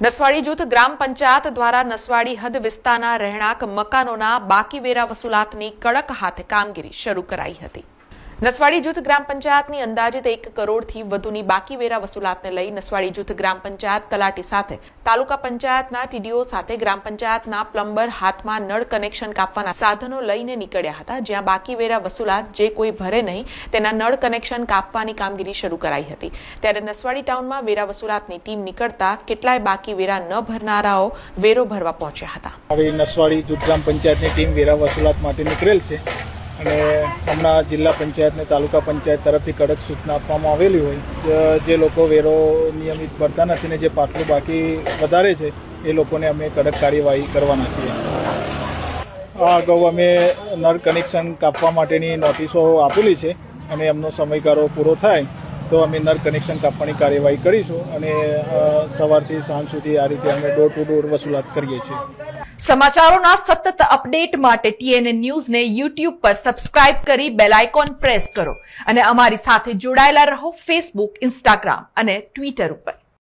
નસવાડી જૂથ ગ્રામ પંચાયત દ્વારા નસવાડી હદ વિસ્તારના રહેણાંક મકાનોના બાકી વેરા વસૂલાતની કડક હાથે કામગીરી શરૂ કરાઈ હતી। નસવાડી જૂથ ગ્રામ પંચાયતની અંદાજિત 1 કરોડથી વધુની બાકી વેરા વસૂલાતને લઈ નસવાડી જૂથ ગ્રામ પંચાયત તલાટી સાથે તાલુકા પંચાયતના ટીડીઓ સાથે ગ્રામ પંચાયતના પ્લમ્બર હાથમાં નળ કનેક્શન કાપવાના સાધનો લઈને નીકળ્યા હતા, જ્યાં બાકી વેરા વસૂલાત જે કોઈ ભરે નહીં તેના નળ કનેક્શન કાપવાની કામગીરી શરૂ કરાઈ હતી। ત્યારે નસવાડી ટાઉનમાં વેરા વસૂલાતની ટીમ નીકળતા કેટલાય બાકી વેરા ન ભરનારાઓ વેરો ભરવા પહોંચ્યા હતા। હવે નસવાડી જૂથ ગ્રામ પંચાયતની ટીમ વેરા વસૂલાત માટે નીકળેલ છે અને હમણાં જિલ્લા પંચાયત ને તાલુકા પંચાયત તરફથી કડક સૂચના આપવામાં આવેલી હોય જે લોકો વેરો નિયમિત ભરતા નથી ને જે પાટલું બાકી વધારે છે એ લોકોને અમે કડક કાર્યવાહી કરવાના છીએ। આ અગાઉ અમે નળ કનેક્શન કાપવા માટેની નોટિસો આપેલી છે અને એમનો સમયગાળો પૂરો થાય તો અમે નળ કનેક્શન કાપવાની કાર્યવાહી કરીશું અને સવારથી સાંજ સુધી આ રીતે અમે ડોર ટુ ડોર વસૂલાત કરીએ છીએ। સમાચારોના સતત અપડેટ માટે TNN ન્યૂઝને YouTube પર સબસ્ક્રાઇબ કરી બેલ આઇકોન પ્રેસ કરો અને અમારી સાથે જોડાયેલા રહો Facebook, Instagram અને Twitter ઉપર।